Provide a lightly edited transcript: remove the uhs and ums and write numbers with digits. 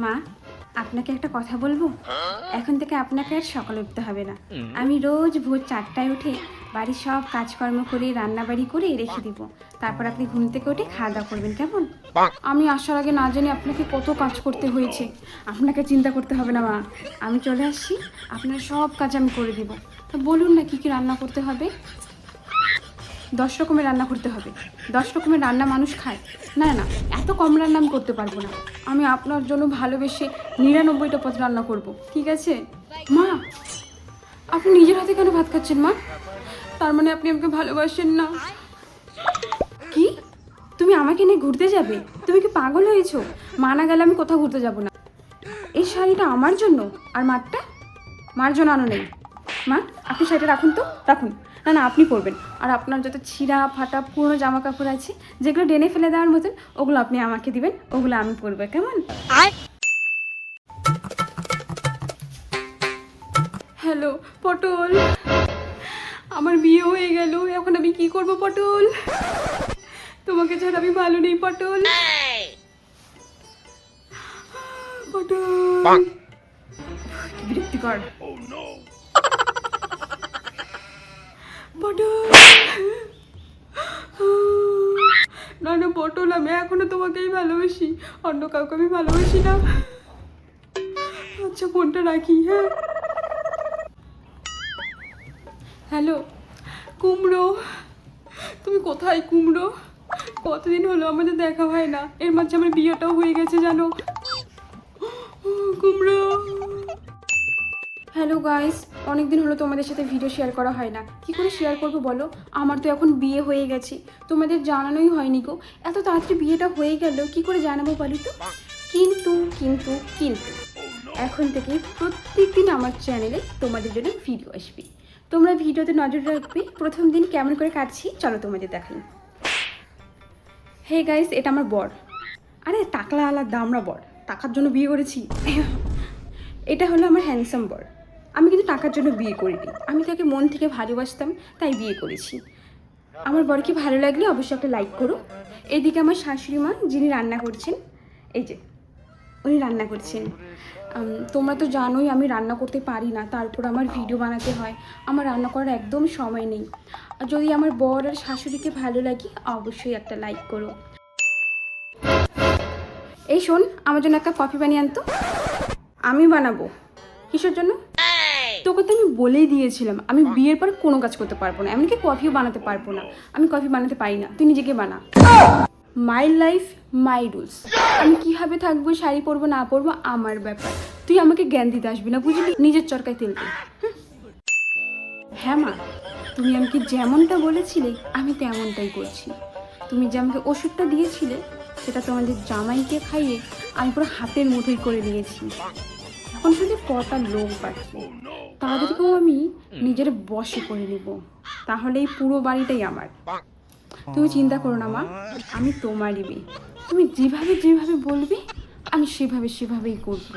মা, আপনাকে একটা কথা বলবো। এখন থেকে আপনাকে আর সকালে উঠতে হবে না। আমি রোজ ভোর 4টায় উঠে বাড়ির সব কাজকর্ম করে রান্নাবাড়ি করে রেখে দিব। তারপর আপনি ঘুম থেকে উঠে খাওয়া দাওয়া করবেন, কেমন? আমি আসার আগে না জানি আপনাকে কত কাজ করতে হয়েছে। আপনাকে চিন্তা করতে হবে না মা, আমি চলে আসছি, আপনার সব কাজ আমি করে দিব। তা বলুন না কী কী রান্না করতে হবে? 10 রকমের রান্না করতে হবে। 10 রকমের রান্না মানুষ খায়? না না, এত কম রান্না আমি করতে পারবো না। আমি আপনার জন্য ভালোবেসে 99টা পদ রান্না করব, ঠিক আছে? মা, আপনি নিজের হাতে কেন ভাত খাচ্ছেন মা? তার মানে আপনি আমাকে ভালোবাসেন না? কি? তুমি আমাকে নিয়ে ঘুরতে যাবে? তুমি কি পাগল হয়েছো? মা না গেলে আমি কোথাও ঘুরতে যাব না। এই শাড়িটা আমার জন্য, আর মারটা মার জন্য আনো নেই। মা, আপনি শাড়িটা রাখুন তো, রাখুন। না না, আপনি পরবেন। আর আপনার যত ছিঁড়া ফাটা পুরনো জামা কাপড় আছে যেগুলো ডেনে ফেলে দেওয়ার মতন, ওগুলো আপনি আমাকে দিবেন, ওগুলো আমি পরবো, কেমন? হ্যালো পটল, আমার বিয়ে হয়ে গেল, এখন আমি কি করব পটল? তোমাকে ছাড়া আমি ভালো নেই পটল। পটল, কি বিরক্তিকর। পটল, না না পটল, আমি এখনো তোমাকেই ভালোবাসি, অন্য কাউকে আমি ভালোবাসি না। আচ্ছা, ফোনটা রাখি, হ্যাঁ। হ্যালো কুমড়ো, তুমি কোথায় কুমড়ো? কতদিন হলো আমাদের দেখা হয় না, এর মাঝে আমার বিয়েটাও হয়ে গেছে জানো। কুমড়ো। হ্যালো গাইস, অনেকদিন হলো তোমাদের সাথে ভিডিও শেয়ার করা হয় না। কি করে শেয়ার করবো বলো? আমার তো এখন বিয়ে হয়ে গেছে, তোমাদের জানানোই হয়নি গো। এত তাড়াতাড়ি বিয়েটা হয়ে গেল, কি করে জানাবো বলো তো? কিন্তু কিন্তু কিন্তু এখন থেকে প্রত্যেকদিন আমার চ্যানেলে তোমাদের জন্য ভিডিও আসবে। তোমরা ভিডিওতে নজর রাখবে। প্রথম দিন কেমন করে কাটছি চলো তোমাদের দেখাই। হে গাইস, এটা আমার বর। আরে টাকলা আলা দামড়া বর, টাকার জন্য বিয়ে করেছি। এটা হলো আমার হ্যান্ডসাম বর। আমি কিন্তু টাকার জন্য বিয়ে করিনি, আমি তাকে মন থেকে ভালোবাসতাম, তাই বিয়ে করেছি। আমার বরকে ভালো লাগলে অবশ্যই একটা লাইক করো। এদিকে আমার শাশুড়ি মা, যিনি রান্না করছেন, এই যে উনি রান্না করছেন। তোমরা তো জানোই আমি রান্না করতে পারি না, তারপর আমার ভিডিও বানাতে হয়, আমার রান্না করার একদম সময় নেই। যদি আমার বর আর শাশুড়িকে ভালো লাগে অবশ্যই একটা লাইক করো। এই শোন, আমার জন্য একটা কফি বানিয়ে আনতো। আমি বানাবো? কিসের জন্য? তোকে তো আমি বলেই দিয়েছিলাম আমি বিয়ের পর কোনো কাজ করতে পারবো না, এমনকি কফিও বানাতে পারবো না। আমি কফি বানাতে পারি না, তুই নিজেকে বানা। My life my rules. আমি কীভাবে থাকবো, শাড়ি পরবো না পরবো আমার ব্যাপার। তুই আমাকে জ্ঞান দিতে আসবি না, বুঝলি? নিজের চরকায় তেল দে। হ্যাঁ মা, তুমি আমাকে যেমনটা বলেছিলে আমি তেমনটাই করছি। তুমি যে আমাকে ওষুধটা দিয়েছিলে সেটা তোমাদের জামাইকে খাইয়ে আমি পুরো হাতের মুঠোই করে নিয়েছি। এখন শুধু কটা লোক বাকি, তাদেরকেও আমি নিজের বশে করে নেব, তাহলে এই পুরো বাড়িটাই আমার। তুমি চিন্তা করো না মা, আমি তোমারই মেয়ে। তুমি যেভাবে যেভাবে বলবে আমি সেভাবেই করবো।